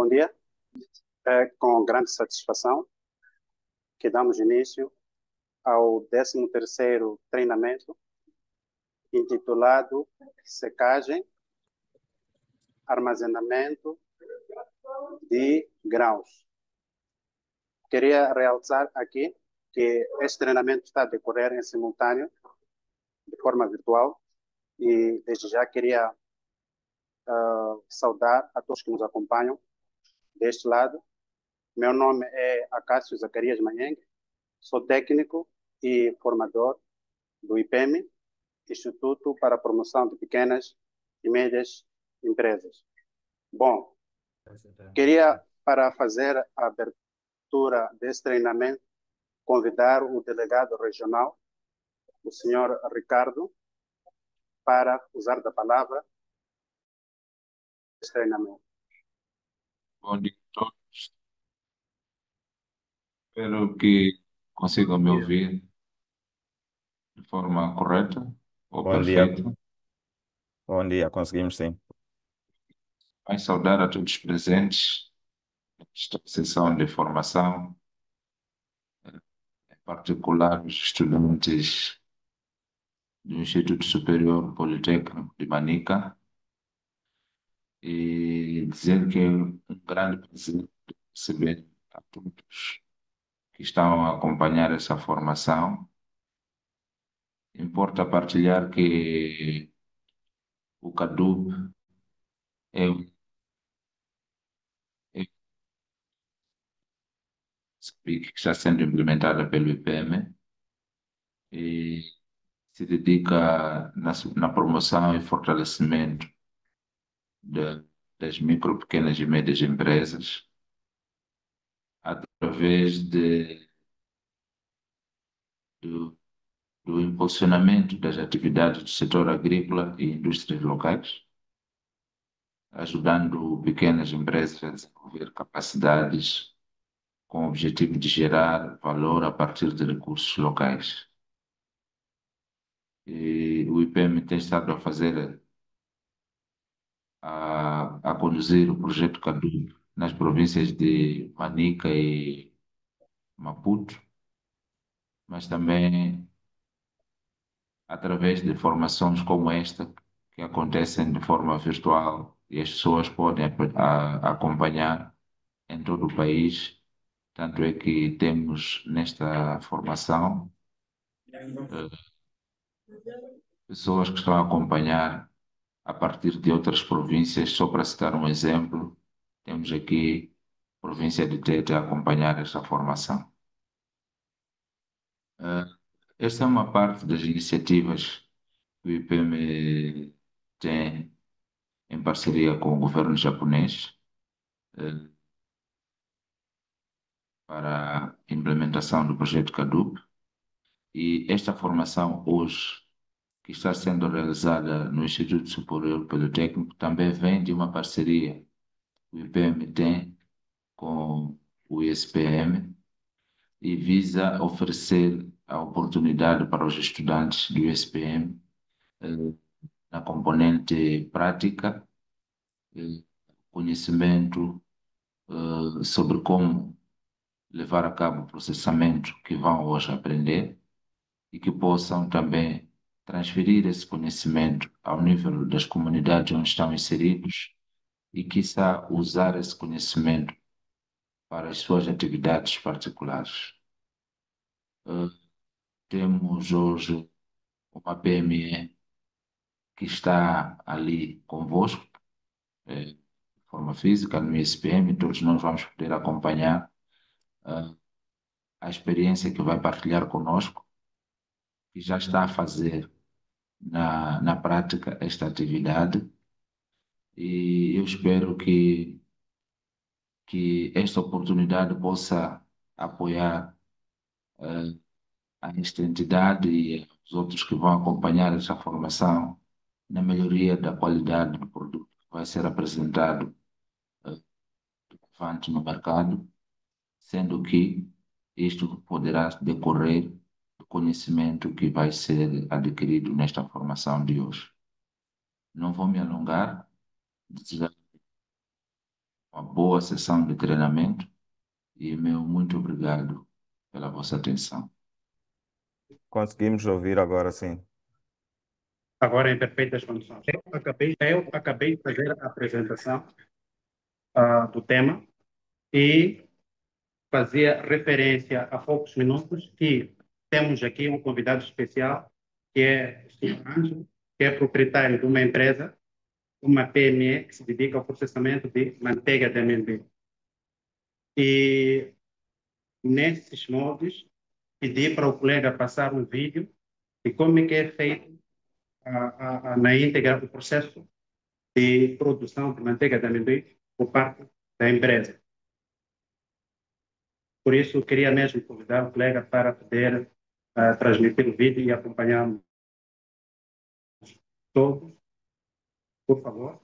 bom dia. É com grande satisfação que damos início ao 13º treinamento intitulado Secagem, Armazenamento de Grãos. Queria realçar aqui que este treinamento está a decorrer em simultâneo, de forma virtual, e desde já queria saudar a todos que nos acompanham deste lado. Meu nome é Acácio Zacarias Manhengue, sou técnico e formador do IPEM, Instituto para a Promoção de Pequenas e Médias Empresas. Bom, queria, para fazer a abertura desse treinamento, convidar o delegado regional, o senhor Ricardo, para usar da palavra neste treinamento. Bom dia a todos. Espero que consigam me ouvir de forma correta ou Bom dia, perfeita. bom dia, conseguimos sim. Vai saudar a todos os presentes nesta sessão de formação, em particular os estudantes do Instituto Superior Politécnico de Manica, e dizer que é um grande prazer receber a todos que estão a acompanhar essa formação. Importa partilhar que o CADUB é um é que está sendo implementada pelo IPM e se dedica na promoção e fortalecimento de- das micro, pequenas e médias empresas através do, do impulsionamento das atividades do setor agrícola e indústrias locais, ajudando pequenas empresas a desenvolver capacidades com o objetivo de gerar valor a partir de recursos locais. E o IPM tem estado a fazer a conduzir o projeto CADUB nas províncias de Manica e Maputo, mas também através de formações como esta, que acontecem de forma virtual e as pessoas podem acompanhar em todo o país. Tanto é que temos nesta formação pessoas que estão a acompanhar a partir de outras províncias. Só para citar um exemplo, temos aqui a província de Tete a acompanhar esta formação. Eh, Esta é uma parte das iniciativas que o IPM tem em parceria com o governo japonês, eh, para a implementação do projeto CADUP. E esta formação hoje, que está sendo realizada no Instituto Superior Politécnico, também vem de uma parceria que o IPM tem com o ISPM e visa oferecer a oportunidade para os estudantes do ISPM, eh, na componente prática, eh, conhecimento, sobre como levar a cabo o processamento que vão hoje aprender e que possam também transferir esse conhecimento ao nível das comunidades onde estão inseridos e, quiçá, usar esse conhecimento para as suas atividades particulares. Eh, Temos hoje uma PME que está ali convosco, de forma física, no ISPM. Todos nós vamos poder acompanhar a experiência que vai partilhar conosco e já está a fazer na prática esta atividade. E eu espero que esta oportunidade possa apoiar a esta entidade e os outros que vão acompanhar esta formação na melhoria da qualidade do produto que vai ser apresentado avante no mercado, sendo que isto poderá decorrer do conhecimento que vai ser adquirido nesta formação de hoje. Não vou me alongar, desejar uma boa sessão de treinamento e meu muito obrigado pela vossa atenção. Conseguimos ouvir agora, sim. Agora em perfeitas condições. Eu acabei de fazer a apresentação do tema e fazia referência há poucos minutos que temos aqui um convidado especial, que é o Sr. Ângelo, que é proprietário de uma empresa, uma PME, que se dedica ao processamento de manteiga de amendoim. E, nesses moldes, pedi para o colega passar um vídeo de como é que é feito na íntegra o processo de produção de manteiga de amendoim por parte da empresa. Por isso, eu queria mesmo convidar o colega para poder transmitir o vídeo e acompanhar todos, por favor.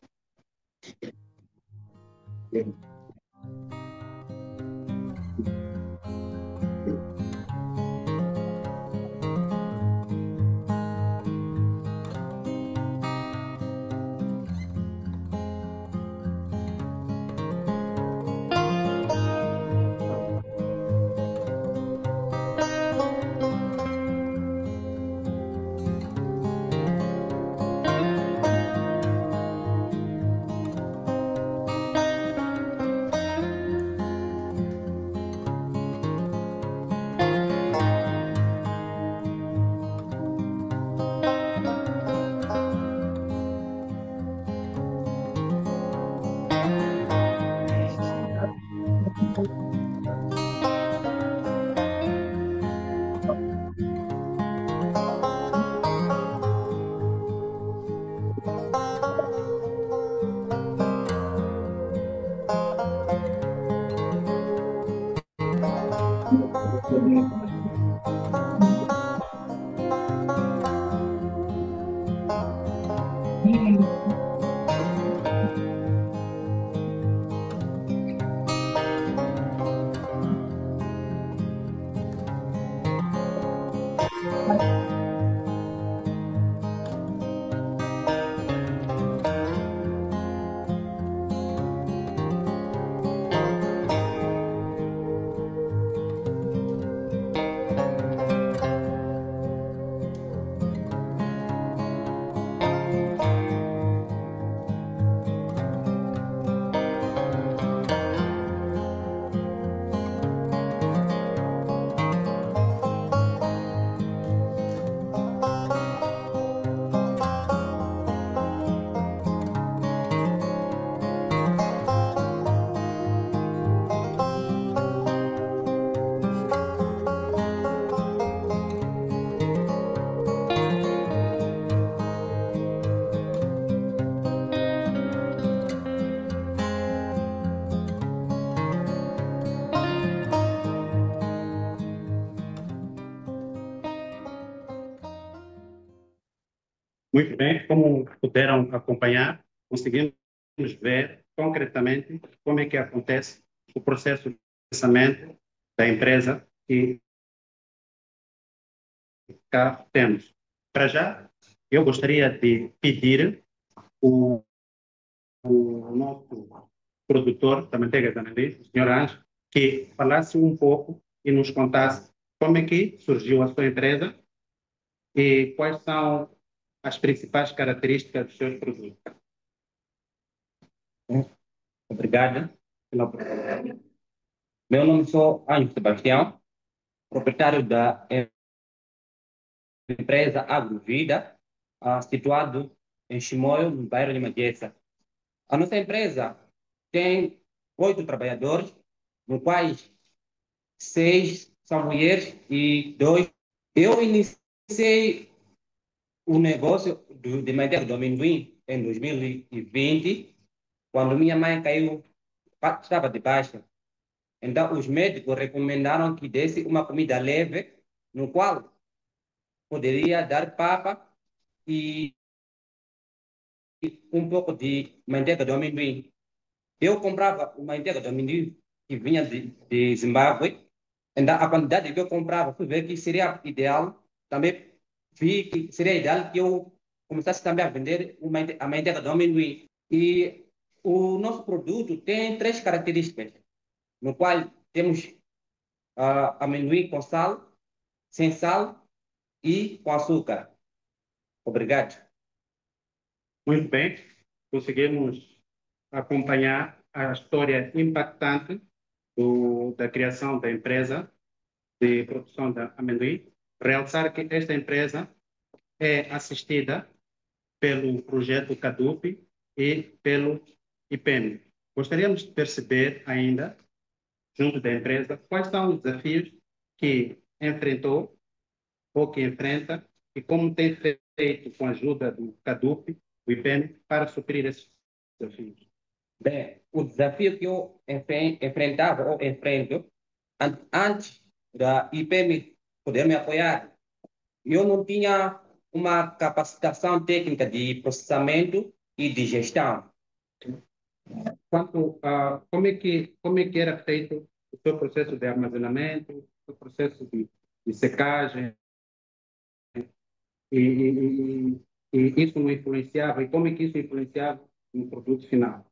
Muito bem, como puderam acompanhar, conseguimos ver concretamente como é que acontece o processo de processamento da empresa que cá temos. Para já, eu gostaria de pedir o, o nosso produtor da manteiga de amendoim, o Sr. Anjo, que falasse um pouco e nos contasse como é que surgiu a sua empresa e quais são as principais características dos seus produtos. Obrigado pela oportunidade. Meu nome é Ângelo Sebastião, proprietário da empresa Agrovida, situado em Chimoio, no bairro de Magessa. A nossa empresa tem 8 trabalhadores, no quais 6 são mulheres e 2. Eu iniciei o negócio de manteiga do amendoim em 2020, quando minha mãe caiu, estava de baixa. Então, os médicos recomendaram que desse uma comida leve, no qual poderia dar papa e um pouco de manteiga de amendoim. Eu comprava uma manteiga de amendoim que vinha de Zimbábue. Então, a quantidade que eu comprava, fui ver que seria ideal. Também vi que seria ideal que eu começasse também a vender a manteiga de amendoim. E o nosso produto tem três características, no qual temos amendoim com sal, sem sal e com açúcar. Obrigado. Muito bem, conseguimos acompanhar a história impactante da criação da empresa de produção de amendoim. Realçar que esta empresa é assistida pelo projeto CADUP e pelo IPEM. Gostaríamos de perceber ainda, junto da empresa, quais são os desafios que enfrentou ou que enfrenta e como tem feito com a ajuda do CADUP, do IPEM, para suprir esses desafios. Bem, o desafio que eu enfrentava ou enfrento antes da IPM poder me apoiar, eu não tinha uma capacitação técnica de processamento e de gestão. Quanto a como é que era feito o seu processo de armazenamento, o seu processo de secagem, e isso não influenciava, e como é que isso influenciava no produto final?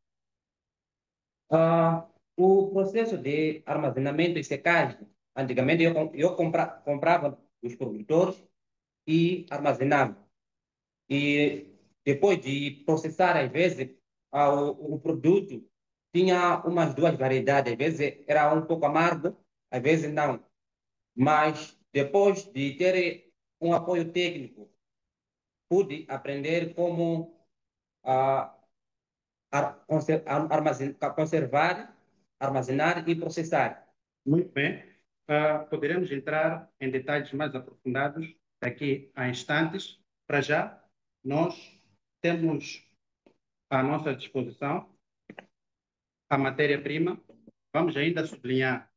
O processo de armazenamento e secagem, antigamente eu comprava dos produtores e armazenava. E depois de processar, às vezes, o produto tinha umas duas variedades. Às vezes era um pouco amargo, às vezes não. Mas depois de ter um apoio técnico, pude aprender como ah, conservar, armazenar e processar. Muito bem. Poderemos entrar em detalhes mais aprofundados daqui a instantes. Para já, nós temos à nossa disposição a matéria-prima. Vamos ainda sublinhar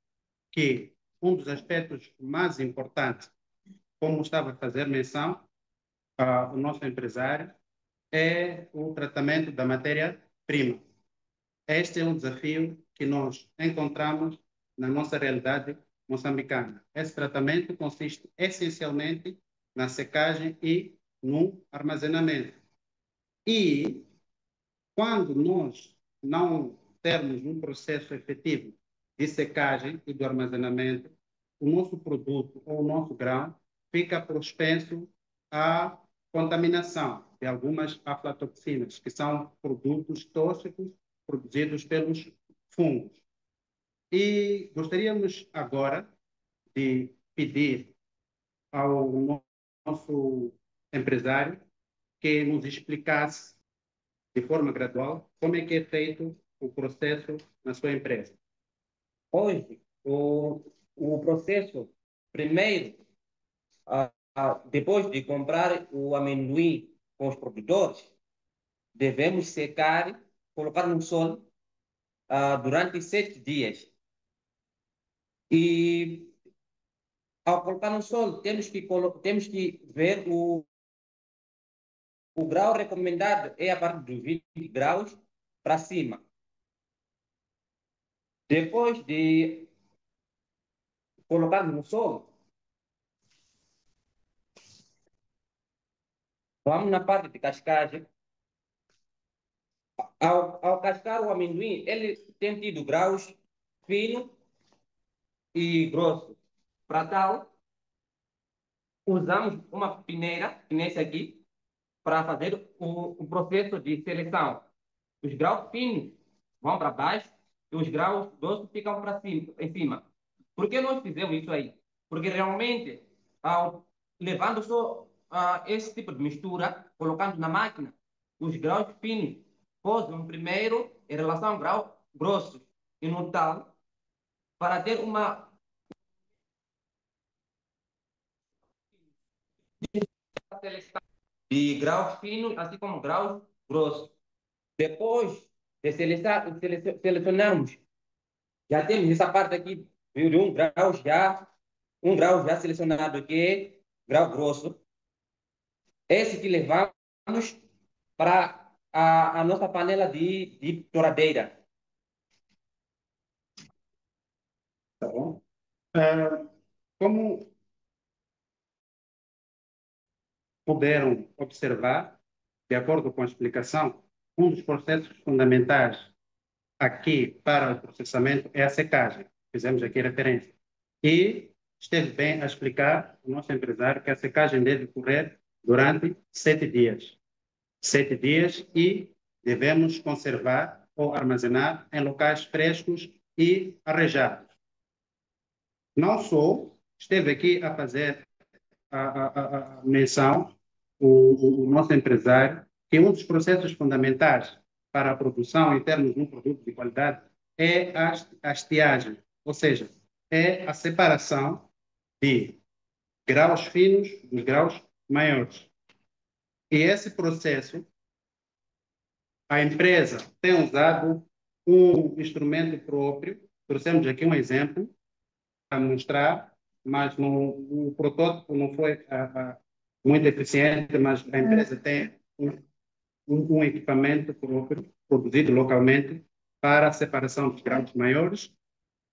que um dos aspectos mais importantes, como estava a fazer menção, o nosso empresário, é o tratamento da matéria-prima. Este é um desafio que nós encontramos na nossa realidade moçambicana. Esse tratamento consiste essencialmente na secagem e no armazenamento. E quando nós não termos um processo efetivo de secagem e do armazenamento, o nosso produto ou o nosso grão fica propenso à contaminação de algumas aflatoxinas, que são produtos tóxicos produzidos pelos fungos. E gostaríamos agora de pedir ao nosso empresário que nos explicasse de forma gradual como é que é feito o processo na sua empresa. Hoje, o processo, primeiro, depois de comprar o amendoim com os produtores, devemos secar, colocar no sol durante 7 dias. E ao colocar no sol, temos que ver o grau recomendado é a partir dos 20 graus para cima. Depois de colocar no sol, vamos na parte de cascagem. Ao cascar o amendoim, ele tem tido graus fino e grosso. Para tal, usamos uma peneira, que nesse aqui, para fazer o processo de seleção. Os graus finos vão para baixo e os graus grossos ficam para cima, em cima. Por que nós fizemos isso aí? Porque realmente, levando só esse tipo de mistura, colocando na máquina, os graus finos posam primeiro em relação ao grau grosso. E no tal, para ter uma seleção de graus finos, assim como graus grossos. Depois de selecionarmos, já temos essa parte aqui de um grau já selecionado, que é grau grosso. Esse que levamos para a nossa panela de toradeira. Tá bom? Como puderam observar, de acordo com a explicação, um dos processos fundamentais aqui para o processamento é a secagem. Fizemos aqui referência. E esteve bem a explicar o nosso empresário que a secagem deve ocorrer durante 7 dias. 7 dias e devemos conservar ou armazenar em locais frescos e arejados. Não só esteve aqui a fazer a menção o nosso empresário que um dos processos fundamentais para a produção em termos de um produto de qualidade é a estiagem, ou seja, é a separação de graus finos dos graus maiores. E esse processo, a empresa tem usado um instrumento próprio, trouxemos aqui um exemplo para mostrar, mas o protótipo não foi muito eficiente, mas a empresa tem um equipamento próprio, produzido localmente, para a separação dos graus maiores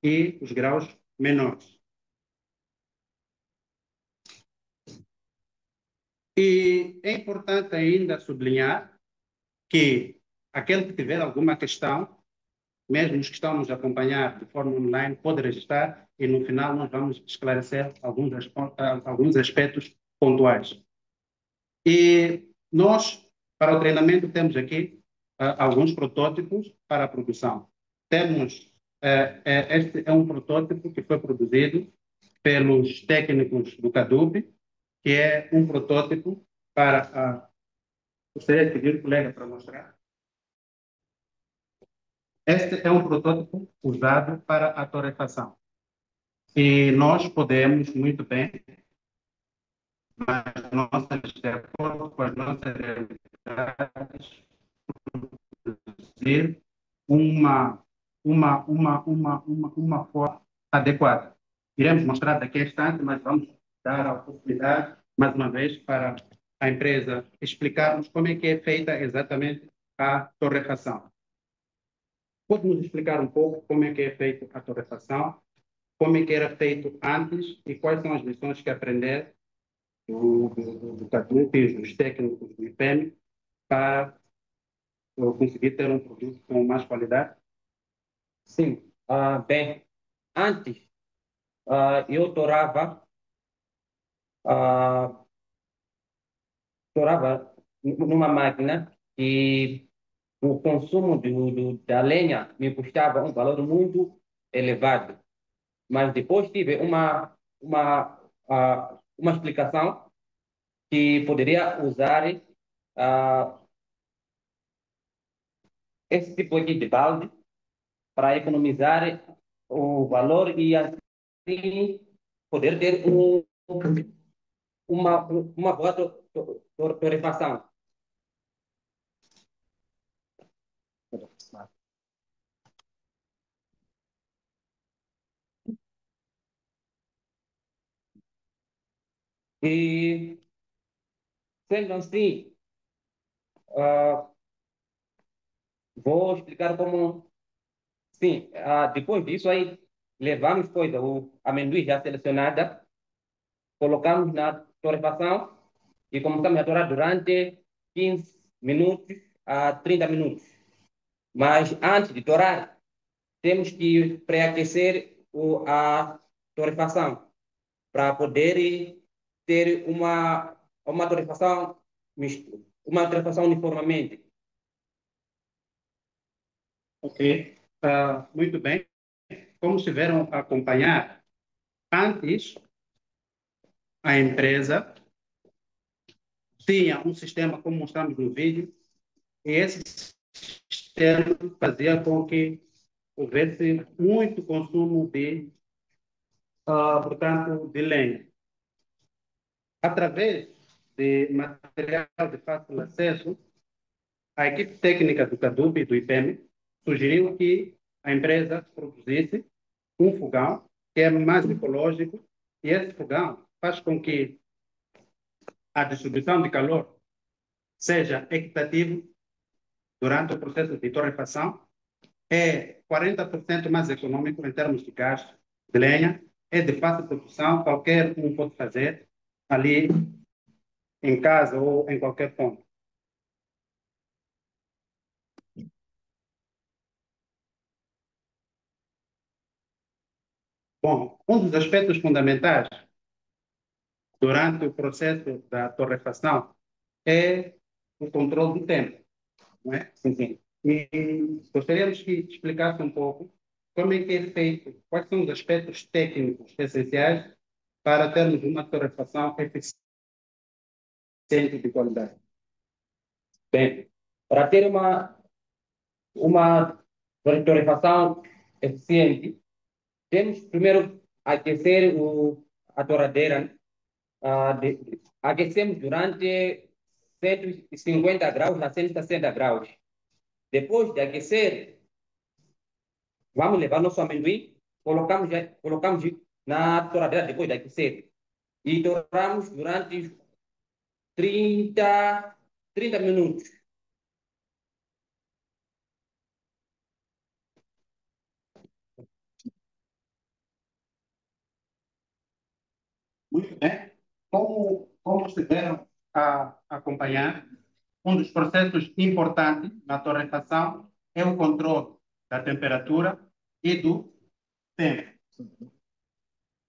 e os graus menores. E é importante ainda sublinhar que aquele que tiver alguma questão, mesmo os que estão nos acompanhar de forma online, pode registrar e no final nós vamos esclarecer alguns aspectos pontuais. E nós, para o treinamento, temos aqui alguns protótipos para a produção. Temos, este é um protótipo que foi produzido pelos técnicos do CADUB, que é um protótipo para gostaria de pedir o colega para mostrar. Este é um protótipo usado para a torrefação. E nós podemos, muito bem, de acordo com as nossas realidades, produzir uma forma adequada. Iremos mostrar daqui a instante, mas vamos dar a oportunidade, mais uma vez, para a empresa explicarmos como é que é feita exatamente a torrefação. Pode nos explicar um pouco como é que é feita a torrefação, como é que era feito antes e quais são as lições que aprender do CADUP e dos técnicos do IPEM para conseguir ter um produto com mais qualidade? Sim. Bem, antes eu torava numa máquina e o consumo da lenha me custava um valor muito elevado. Mas depois tive uma explicação que poderia usar esse tipo aqui de balde para economizar o valor e assim poder ter uma boa torrefação. E, sendo assim, vou explicar como. Sim, depois disso aí, levamos coisa, o amendoim já selecionada, colocamos na torrefação e começamos a torar durante 15 minutos a 30 minutos. Mas antes de torar, temos que pré-aquecer a torrefação para poder ter uma torrefação uniformemente. Ok. Muito bem. Como estiveram a acompanhar, antes a empresa tinha um sistema, como mostramos no vídeo, e esse sistema fazia com que houvesse muito consumo portanto, de lenha. Através de material de fácil acesso, a equipe técnica do CADUB e do IPEM sugeriu que a empresa produzisse um fogão que é mais ecológico e esse fogão faz com que a distribuição de calor seja equitativa durante o processo de torrefação, é 40% mais econômico em termos de gasto de lenha, é de fácil produção, qualquer um pode fazer ali em casa ou em qualquer ponto. Bom, um dos aspectos fundamentais durante o processo da torrefação é o controle do tempo, não é? Sim. E gostaríamos que explicasse um pouco como é que é feito, quais são os aspectos técnicos essenciais para termos uma torrefação eficiente e de qualidade. Bem, para ter uma torrefação eficiente, temos primeiro aquecer a toradeira. Aquecemos durante 150 graus a 160 graus. Depois de aquecer, vamos levar nosso amendoim, colocamos na toradeira depois de aquecer e torramos durante 30 minutos. Muito bem. Como estiveram a acompanhar, um dos processos importantes na torrefação é o controle da temperatura e do tempo.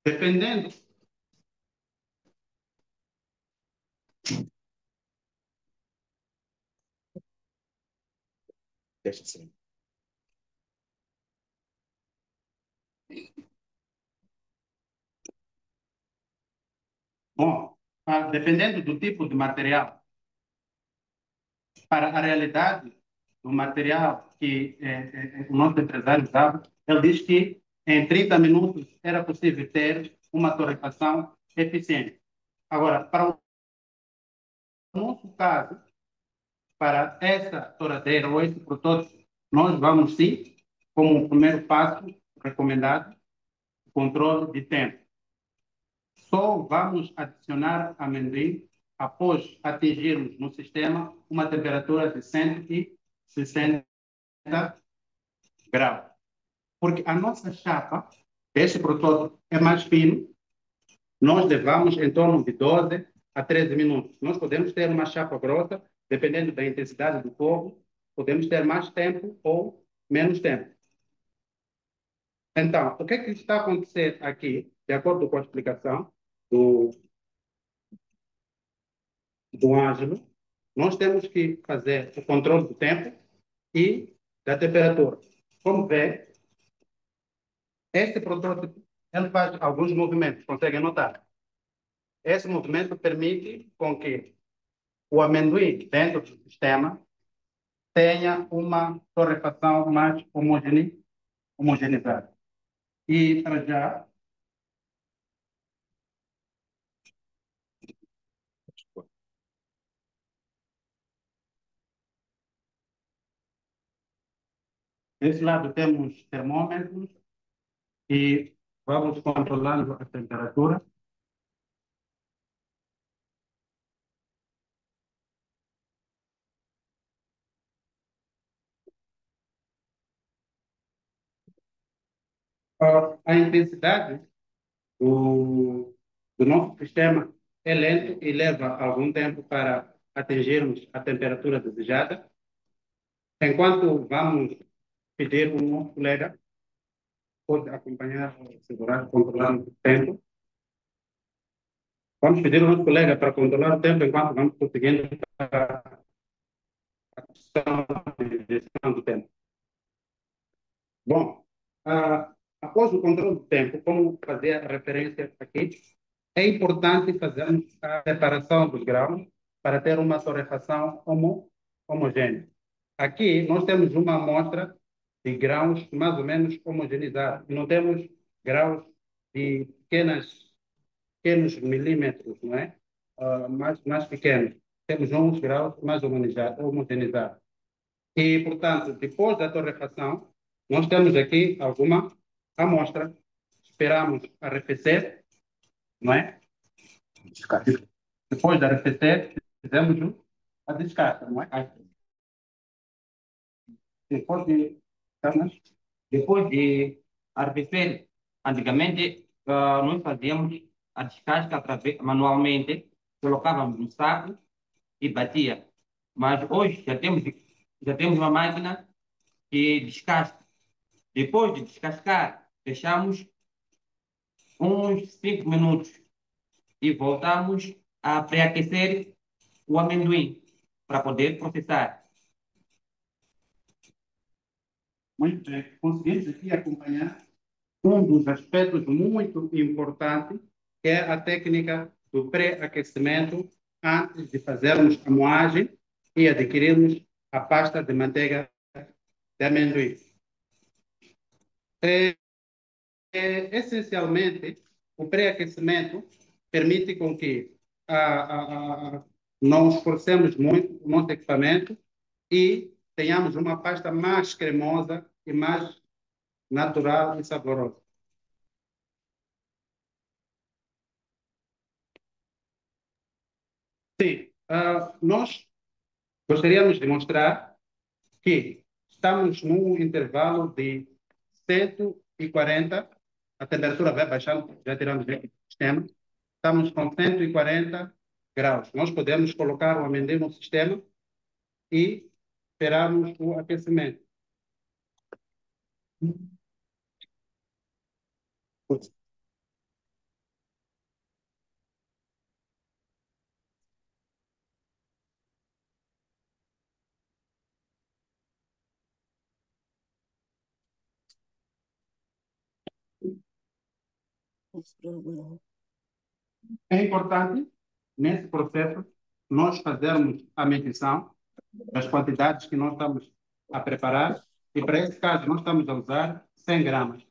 Dependendo Deixa assim. Bom, dependendo do tipo de material, para a realidade do material que o nosso empresário usava, ele diz que em 30 minutos era possível ter uma torrefação eficiente. Agora, para o nosso caso, para essa toradeira ou esse protótipo, nós vamos sim, como um primeiro passo recomendado, o controle de tempo. Só vamos adicionar amendoim após atingirmos no sistema uma temperatura de 160 graus. Porque a nossa chapa, esse protótipo, é mais fino, nós levamos em torno de 12 a 13 minutos. Nós podemos ter uma chapa grossa, dependendo da intensidade do fogo, podemos ter mais tempo ou menos tempo. Então, o que é que está a acontecer aqui, de acordo com a explicação do Ângelo? Nós temos que fazer o controle do tempo e da temperatura. Como vê, este protótipo ele faz alguns movimentos, conseguem notar? Esse movimento permite com que o amendoim dentro do sistema tenha uma torrefação mais homogeneizada. E, para já, desse lado temos termômetros e vamos controlando a temperatura. A intensidade do nosso sistema é lento e leva algum tempo para atingirmos a temperatura desejada. Enquanto vamos pedir o nosso colega, pode acompanhar, segurar, controlar o tempo. Vamos pedir ao nosso colega para controlar o tempo enquanto vamos conseguindo a questão de gestão do tempo. Bom, após o controle do tempo, como fazer a referência aqui, é importante fazermos a separação dos grãos para ter uma torrefação homogênea. Aqui nós temos uma amostra de grãos mais ou menos homogeneizados. Não temos grãos de pequenos milímetros, não é? Mais pequenos. Temos uns grãos mais homogeneizados. E, portanto, depois da torrefação, nós temos aqui alguma amostra. Esperamos arrefecer, não é? Depois de arrefecer, fizemos a descasca, não é? Depois de arrefecer, antigamente nós fazíamos a descasca manualmente, colocávamos no saco e batia. Mas hoje já temos uma máquina que descasca. Depois de descascar, fechamos uns 5 minutos e voltamos a pré-aquecer o amendoim para poder processar. Muito bem. Conseguimos aqui acompanhar um dos aspectos muito importantes, que é a técnica do pré-aquecimento antes de fazermos a moagem e adquirirmos a pasta de manteiga de amendoim. Essencialmente, o pré-aquecimento permite com que não esforcemos muito o nosso equipamento e tenhamos uma pasta mais cremosa e mais natural e saborosa. Sim, nós gostaríamos de mostrar que estamos num intervalo de 140, a temperatura vai baixando, já tiramos aqui do sistema, estamos com 140 graus. Nós podemos colocar o amendoim no sistema e esperarmos o aquecimento. É importante, nesse processo, nós fazermos a medição das quantidades que nós estamos a preparar e, para esse caso, nós estamos a usar 100 gramas.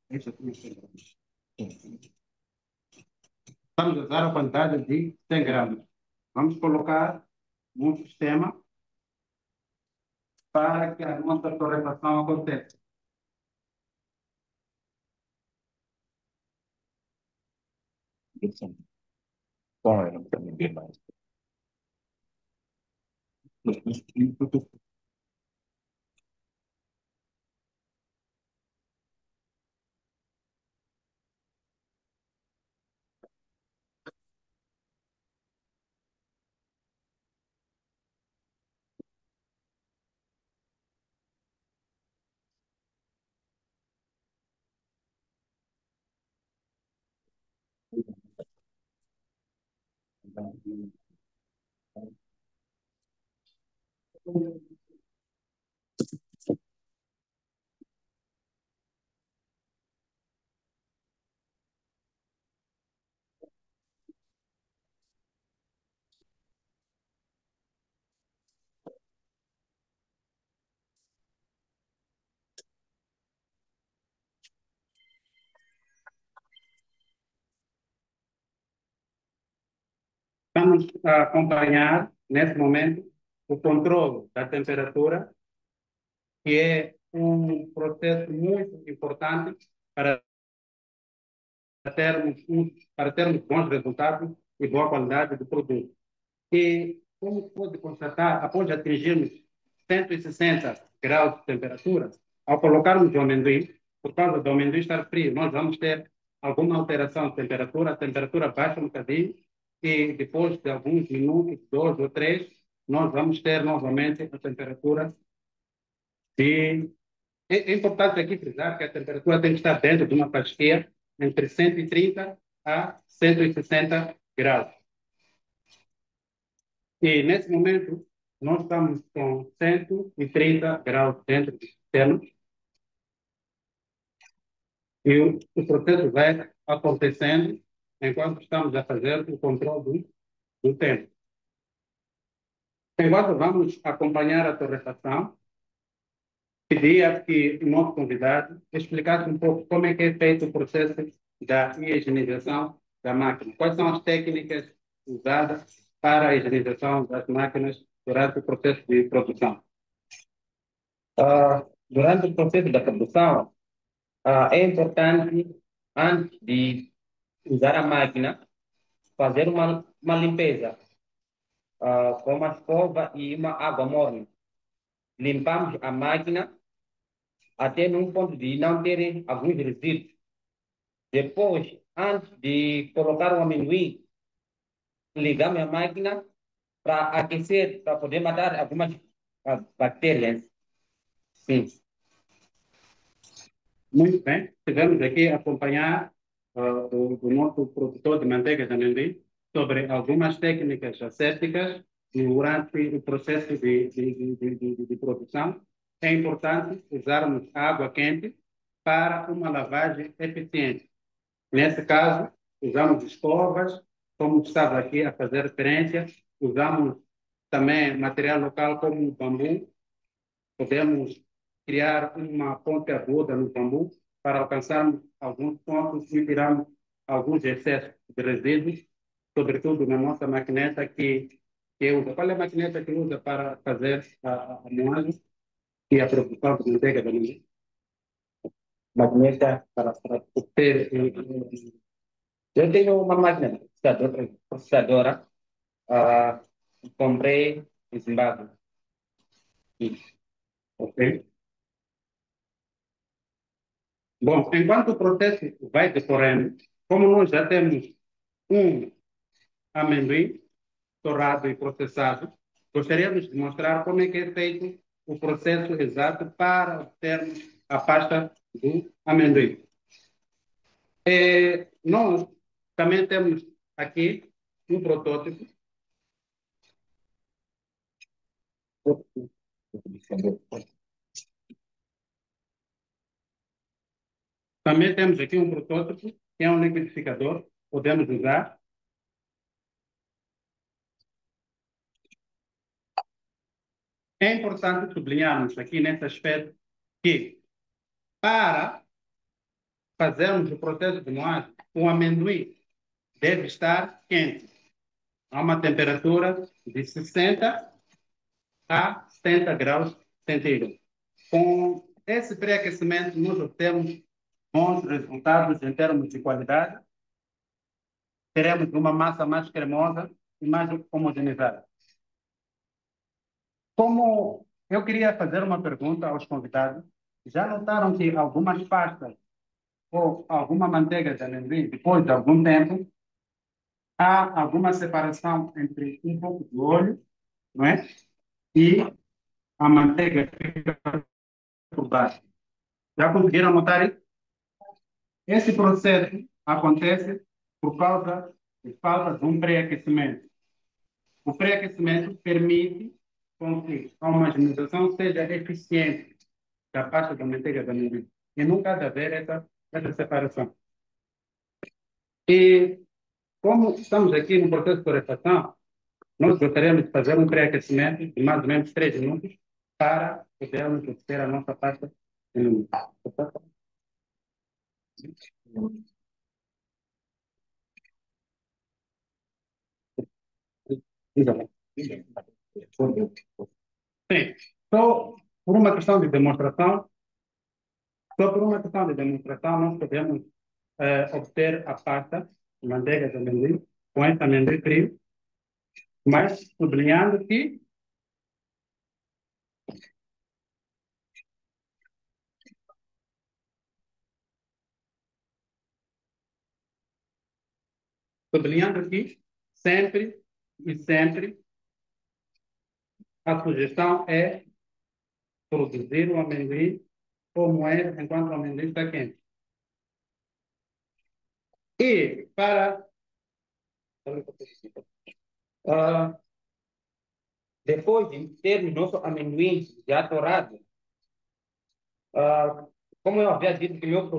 Este aqui é 100 gramas. Estamos a usar a quantidade de 100 gramas. Vamos colocar no sistema para que a nossa torrefação aconteça. Estamos a acompanhar, nesse momento, o controle da temperatura, que é um processo muito importante para para termos bons resultados e boa qualidade do produto. E, como pode constatar, após atingirmos 160 graus de temperatura, ao colocarmos o amendoim, por causa do amendoim estar frio, nós vamos ter alguma alteração de temperatura, a temperatura baixa um bocadinho, e depois de alguns minutos, 2 ou 3, nós vamos ter novamente a temperatura de... É importante aqui frisar que a temperatura tem que estar dentro de uma fasquia entre 130 a 160 graus. E, nesse momento, nós estamos com 130 graus dentro do sistema e o processo vai acontecendo enquanto estamos a fazer o controle do tempo. Enquanto vamos acompanhar a torrefação, pedia que o nosso convidado explicasse um pouco como é que é feito o processo da higienização da máquina. Quais são as técnicas usadas para a higienização das máquinas durante o processo de produção? Durante o processo da produção, é importante, antes de usar a máquina, fazer uma limpeza com uma escova e uma água morna. Limpamos a máquina até num ponto de não ter alguns resíduos. Depois, antes de colocar o amendoim, ligamos a máquina para aquecer, para poder matar algumas bactérias. Sim. Muito bem. Tivemos aqui a acompanhar do nosso produtor de manteiga de amendoim sobre algumas técnicas assépticas durante o processo de produção. É importante usarmos água quente para uma lavagem eficiente. Nesse caso, usamos escovas, como estava aqui a fazer referência, usamos também material local como o bambu. Podemos criar uma ponte aguda no bambu para alcançarmos alguns pontos e tirarmos alguns excessos de resíduos, sobretudo na nossa maquineta que usa. Qual é a maquineta que usa para fazer a moagem e a produção de manteiga de amendoim? Maquineta para obter. Eu tenho uma máquina processadora, ah, comprei em Zimbábue. Isso, ok? Bom, enquanto o processo vai decorrendo, como nós já temos um amendoim torrado e processado, gostaríamos de mostrar como é que é feito o processo exato para obtermos a pasta do amendoim. Nós também temos aqui um protótipo. Também temos aqui um protótipo, que é um liquidificador, podemos usar. É importante sublinharmos aqui nesse aspecto que, para fazermos o processo de moagem, o amendoim deve estar quente, a uma temperatura de 60 a 70 graus centígrados. Com esse pré-aquecimento, nós obtemos bons resultados em termos de qualidade, teremos uma massa mais cremosa e mais homogeneizada. Como eu queria fazer uma pergunta aos convidados, já notaram que algumas pastas ou alguma manteiga de amendoim, depois de algum tempo, há alguma separação entre um pouco do óleo, não é? E a manteiga fica por baixo. Já conseguiram notar isso? Esse processo acontece por causa de falta de um pré-aquecimento. O pré-aquecimento permite com que a homogeneização seja eficiente da pasta da manteiga de amendoim. E nunca deve haver essa separação. E como estamos aqui no processo de torrefação, nós gostaríamos de fazer um pré-aquecimento de mais ou menos 3 minutos para podermos obter a nossa pasta de amendoim. Sim, só por uma questão de demonstração, nós podemos obter a pasta de manteiga de amendoim com esse amendoim frio, mas sublinhando aqui, sempre e sempre, a sugestão é produzir o amendoim ou moer enquanto o amendoim está quente. E para depois de termos nosso amendoim já torrado, como eu havia dito que meu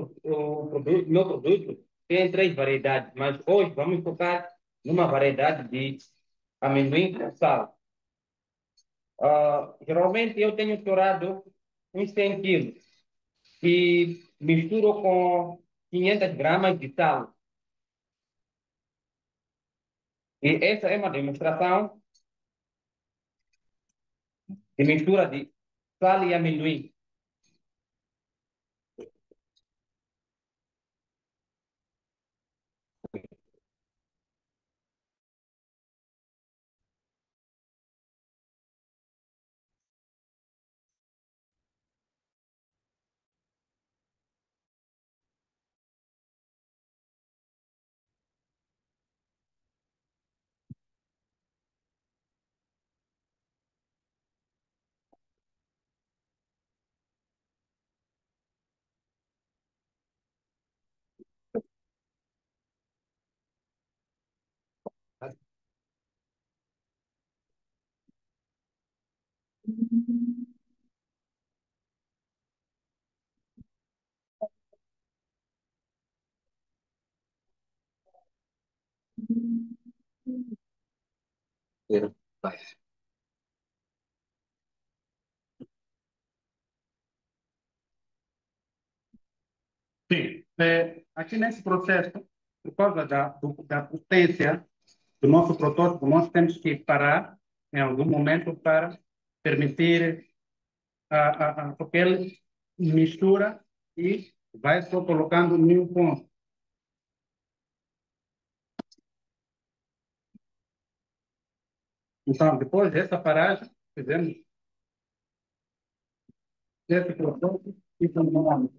produto tem 3 variedades, mas hoje vamos focar numa variedade de amendoim com sal. Geralmente eu tenho torrado uns 100 quilos e misturo com 500 gramas de sal. E essa é uma demonstração de mistura de sal e amendoim. Sim, aqui nesse processo, por causa da potência do nosso protótipo, nós temos que parar em algum momento para permitir, porque ele mistura e vai só colocando em um ponto. Então, depois dessa paragem, fizemos esse processo e continuamos.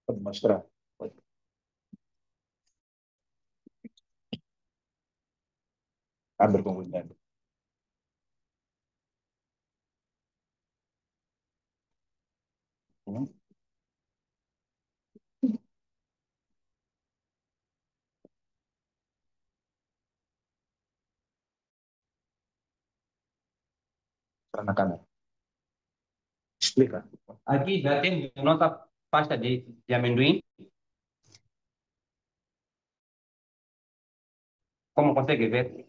Pode mostrar. Abre com o dedo. Está na câmera. Explica. Aqui já temos a nossa pasta de amendoim. Como consegue ver.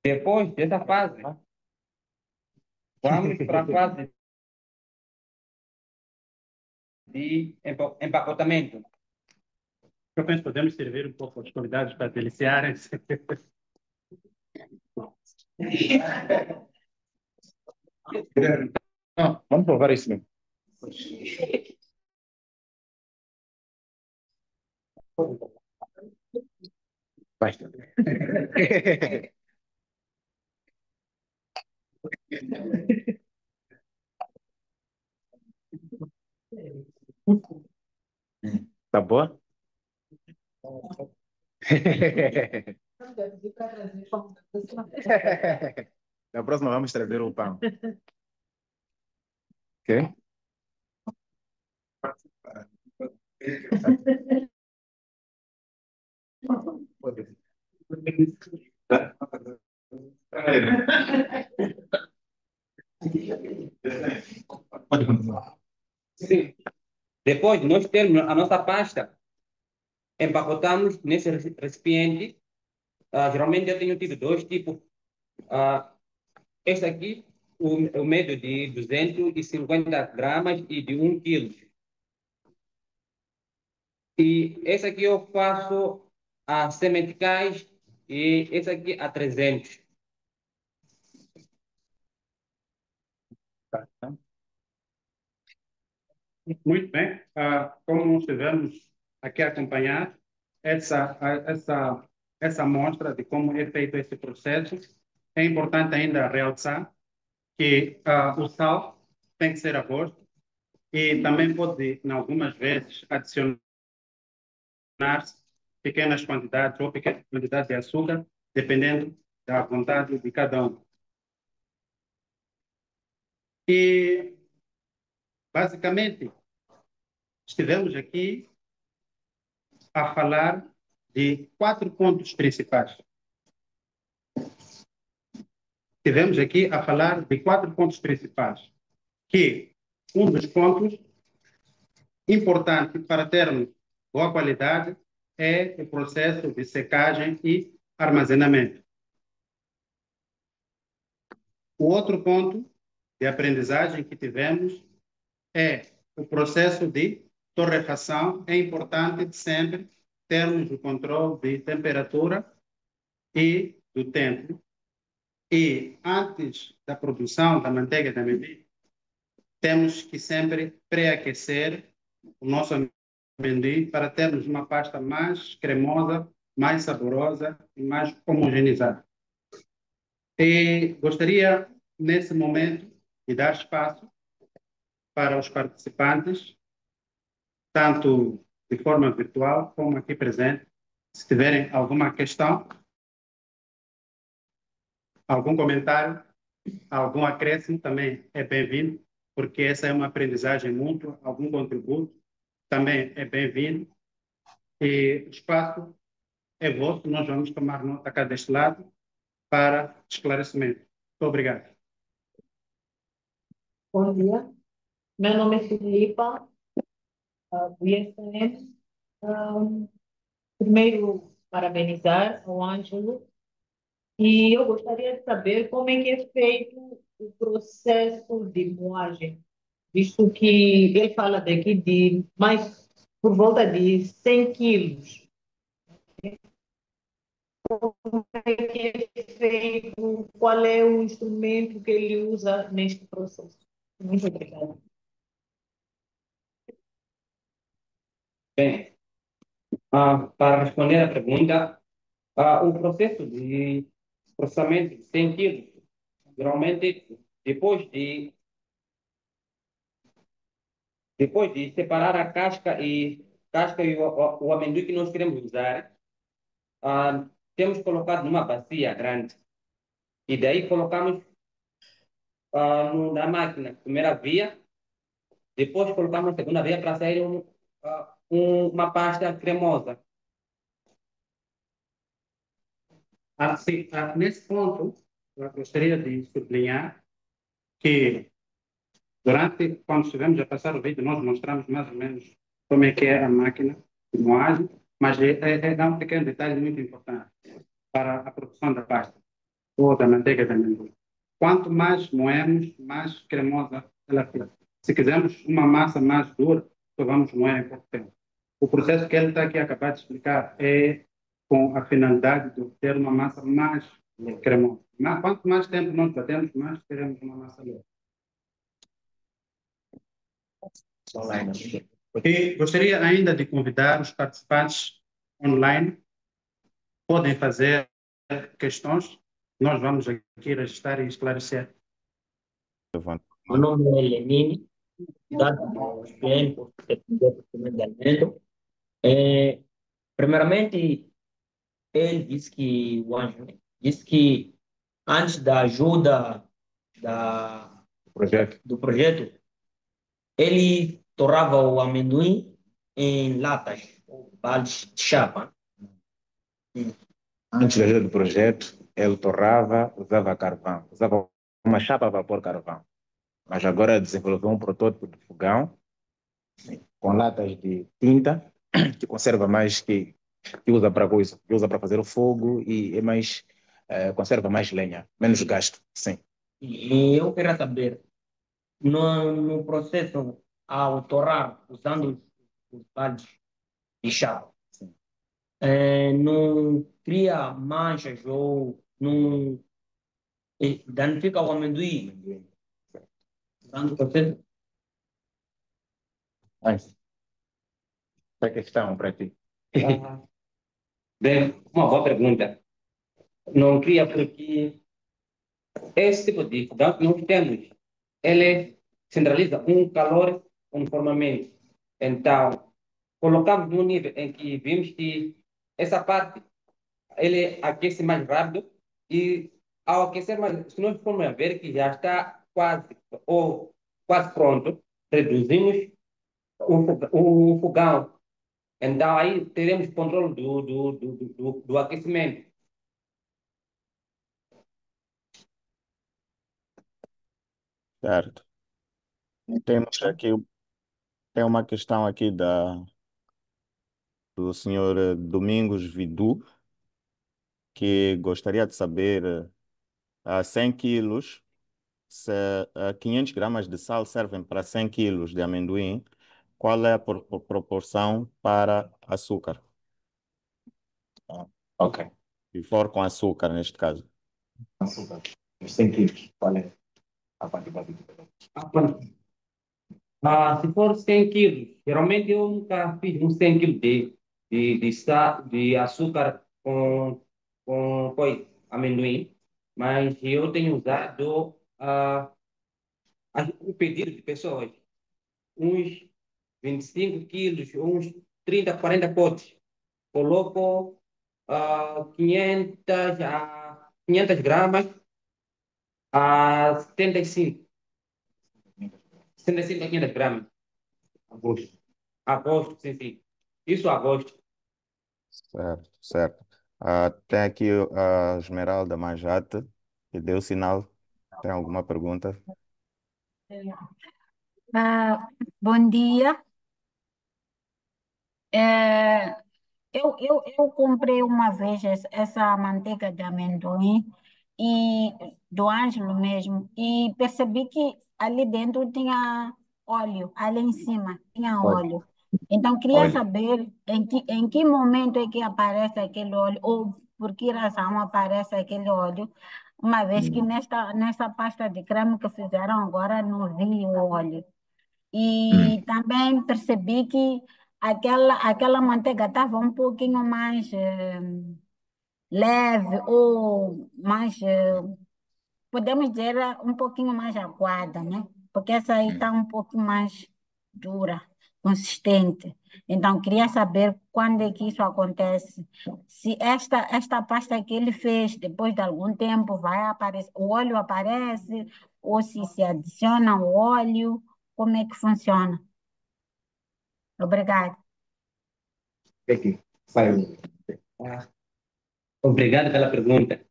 Depois dessa fase, vamos para a fase de empacotamento. Eu penso que podemos servir um pouco aos convidados para deliciarem-se. Vamos provar isso mesmo. Basta. Tá boa? Da próxima vamos trazer o pão. Ok? Pode continuar. Sim. Depois de nós termos a nossa pasta, empacotamos nesse recipiente. Geralmente eu tenho tido dois tipos. Este aqui, o médio de 250 gramas e de 1 quilo. E esse aqui eu faço a sementicais e esse aqui a 300. Muito bem. Como nós tivemos aqui acompanhar essa amostra de como é feito esse processo. É importante ainda realçar que o sal tem que ser a gosto e também pode, em algumas vezes, adicionar pequenas quantidades ou pequenas quantidades de açúcar, dependendo da vontade de cada um. E, basicamente, estivemos aqui a falar de 4 pontos principais. Estivemos aqui a falar de 4 pontos principais, que um dos pontos importantes para termos boa qualidade é o processo de secagem e armazenamento. O outro ponto de aprendizagem que tivemos é o processo de torrefação. É importante sempre termos o controle de temperatura e do tempo. E antes da produção da manteiga de amendoim, temos que sempre pré-aquecer o nosso amendoim para termos uma pasta mais cremosa, mais saborosa e mais homogeneizada. E gostaria, nesse momento, de dar espaço para os participantes, tanto de forma virtual como aqui presente. Se tiverem alguma questão, algum comentário, algum acréscimo, também é bem-vindo, porque essa é uma aprendizagem mútua. Algum contributo também é bem-vindo. E o espaço é vosso, nós vamos tomar nota cá deste lado para esclarecimento. Muito obrigado. Bom dia, meu nome é Filipa, do IFM. Primeiro, parabenizar ao Ângelo e eu gostaria de saber como é que é feito o processo de moagem, visto que ele fala daqui de mais por volta de 100 quilos. Como é que é feito? Qual é o instrumento que ele usa neste processo? Muito obrigada. Bem, para responder à pergunta, o processo de processamento de sentido, geralmente, depois de separar a casca e o amendoim que nós queremos usar, temos colocado numa bacia grande e daí colocamos na máquina, primeira via, depois colocamos a segunda via para sair uma pasta cremosa. Assim, nesse ponto, eu gostaria de sublinhar que quando estivemos a passar o vídeo, nós mostramos mais ou menos como é que é a máquina de moagem, mas é um pequeno detalhe muito importante para a produção da pasta ou da manteiga de amendoim. Quanto mais moemos, mais cremosa ela fica. Se quisermos uma massa mais dura, só vamos moer em pouco tempo. O processo que ele está aqui a acabar de explicar é com a finalidade de obter uma massa mais cremosa. Quanto mais tempo nós batemos, mais teremos uma massa leve. E gostaria ainda de convidar os participantes online. Podem fazer questões. Nós vamos aqui registrar e esclarecer. Meu nome é Lenine, dado ao SPM por ter recomendamento. Primeiramente, ele disse que o Anjo disse que antes da ajuda do projeto, ele torrava o amendoim em latas, ou baldes de chapa. Antes da ajuda do projeto, ele torrava, usava carvão, usava uma chapa a vapor carvão. Mas agora desenvolveu um protótipo de fogão com latas de tinta que conserva mais, que usa para coisa, que usa para fazer o fogo e é mais, conserva mais lenha, menos gasto, sim. E eu queria saber, no processo, ao torrar, usando os baldes de chapa, não cria manchas ou não danifica o amendoim durante o processo? Mas, essa questão para ti? Ah, bem, uma boa pergunta. Não queria porque esse tipo de fogão que nós temos, ele centraliza um calor uniformemente. Então, colocamos num nível em que vimos que essa parte ele aquece mais rápido e ao aquecer mais, se nós formos a ver que já está quase ou quase pronto, reduzimos o fogão. Então aí teremos controle do aquecimento. Certo. Temos aqui, tem uma questão aqui do senhor Domingos Vidu, que gostaria de saber, a 100 quilos, se 500 gramas de sal servem para 100 quilos de amendoim, qual é a proporção para açúcar? Ok. Se for com açúcar, neste caso. Açúcar. Os 100 quilos. Qual é a quantidade de Se for 100 quilos, geralmente eu nunca fiz um 100 quilos de açúcar com coisa, amendoim, mas eu tenho usado o pedido de pessoas, uns 25 quilos, uns 30, 40 potes. Coloco 500 gramas a 75 a 500 gramas. Agosto. Agosto, sim, sim. Isso, agosto. Certo, certo. Tem aqui a Esmeralda Majate, que deu sinal. Tem alguma pergunta? Ah, bom dia. É, eu comprei uma vez essa manteiga de amendoim e do Ângelo mesmo e percebi que ali dentro tinha óleo, ali em cima tinha Olha, óleo. Então queria olha. saber em que momento é que aparece aquele óleo ou por que razão aparece aquele óleo, uma vez que nesta pasta de creme que fizeram agora não vi o óleo. E também percebi que aquela manteiga estava um pouquinho mais leve ou mais, podemos dizer, um pouquinho mais aguada, né? Porque essa aí está um pouco mais dura, consistente. Então, queria saber quando é que isso acontece. Se esta pasta que ele fez, depois de algum tempo, vai aparecer, o óleo aparece, ou se adiciona o óleo, como é que funciona? Obrigada. Aqui. Saiu. Ah, obrigado pela pergunta.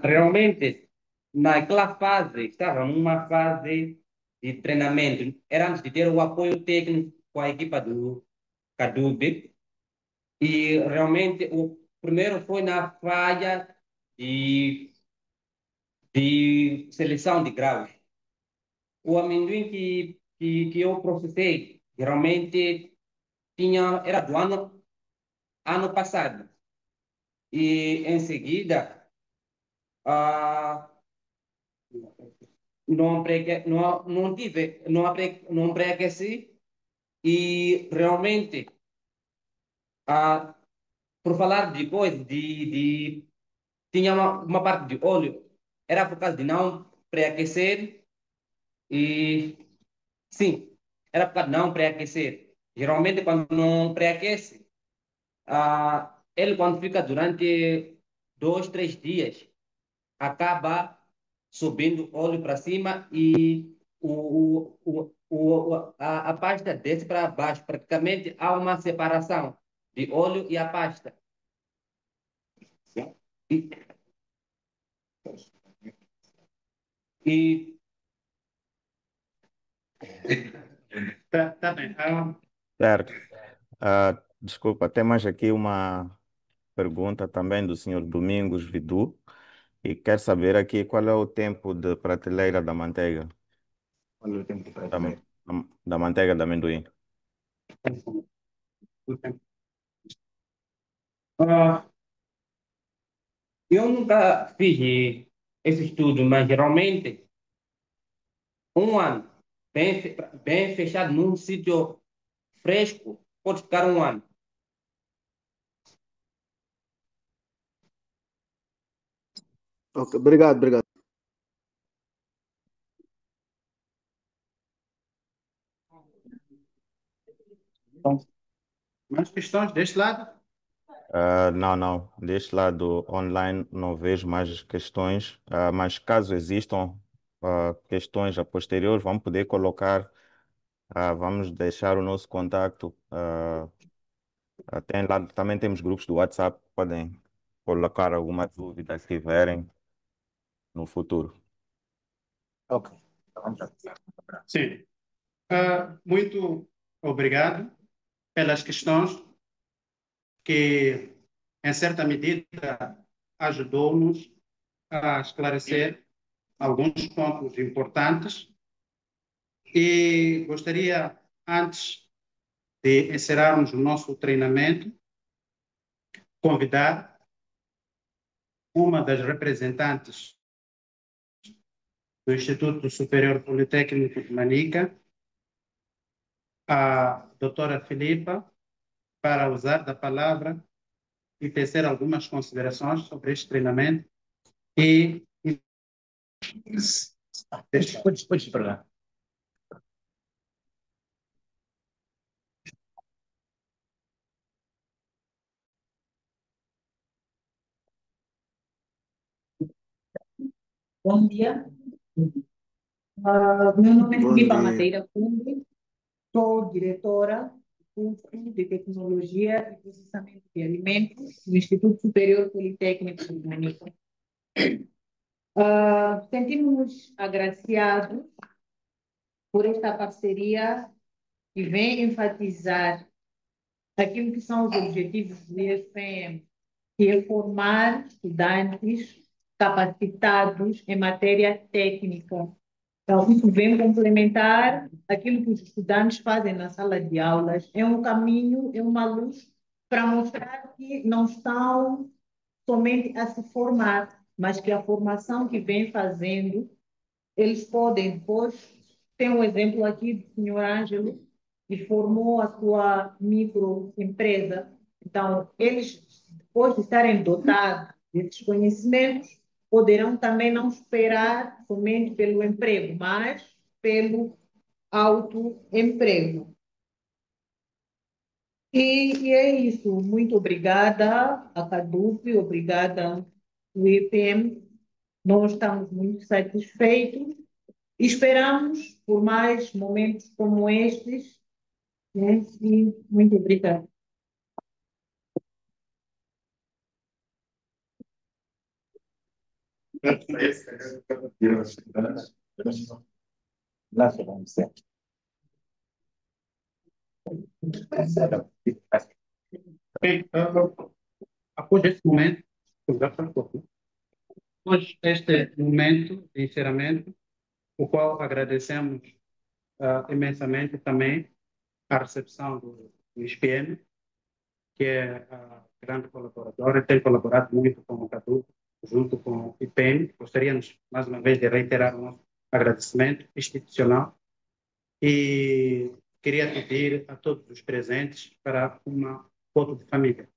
Realmente, naquela fase, estava numa fase de treinamento. Era antes de ter o apoio técnico com a equipa do Cadube. E realmente, o primeiro foi na falha de, de seleção de graus. O amendoim que eu processei, geralmente era do ano passado. E em seguida, ah, não tive, não pré-aqueci e realmente, ah, por falar depois tinha uma parte de óleo, era por causa de não pré-aquecer e sim, era por causa de não pré-aquecer. Geralmente quando não pré-aquece, ele quando fica durante 2, 3 dias, acaba subindo óleo para cima e a pasta desce para baixo. Praticamente há uma separação de óleo e a pasta. E, e Tá bem. Certo. Desculpa, temos aqui uma pergunta também do senhor Domingos Vidu e quer saber aqui qual é o tempo de prateleira da manteiga, Olha o tempo para da, ver. da manteiga de amendoim. ah, eu nunca fiz esse estudo, mas geralmente 1 ano bem fechado num sítio fresco pode ficar 1 ano. Ok, obrigado, obrigado. Mais questões deste lado? Não. Deste lado online não vejo mais questões, mas caso existam questões a posterior, vamos poder colocar, vamos deixar o nosso contacto. Também temos grupos do WhatsApp, podem colocar alguma dúvida se tiverem no futuro. Ok. Sim. Muito obrigado pelas questões que, em certa medida, ajudou-nos a esclarecer alguns pontos importantes. E gostaria, antes de encerrarmos o nosso treinamento, convidar uma das representantes do Instituto Superior Politécnico de Manica, a doutora Filipa, para usar da palavra e tecer algumas considerações sobre este treinamento. E Pode esperar. Bom dia. Meu nome é Bom Filipa dia. Madeira Cumbi, sou diretora do curso de Tecnologia e Processamento de Alimentos do Instituto Superior Politécnico de Manica. Sentimos-nos agraciados por esta parceria que vem enfatizar aquilo que são os objetivos do IFPM, que é formar estudantes capacitados em matéria técnica. Então, isso vem complementar aquilo que os estudantes fazem na sala de aulas. É um caminho, é uma luz para mostrar que não estão somente a se formar, mas que a formação que vem fazendo, eles podem depois. Tem um exemplo aqui do senhor Ângelo, que formou a sua microempresa. Então, eles, depois de estarem dotados desses conhecimentos, poderão também não esperar somente pelo emprego, mas pelo autoemprego. E é isso. Muito obrigada a CADUP, obrigada ao IPM. Nós estamos muito satisfeitos e esperamos por mais momentos como estes. Né? E muito obrigada. bem, após este momento, de encerramento, o qual agradecemos imensamente também a recepção do ISPM, que é a grande colaboradora, tem colaborado muito com o CADU, junto com o IPM. Gostaríamos, mais uma vez, de reiterar o nosso agradecimento institucional e queria pedir a todos os presentes para uma foto de família.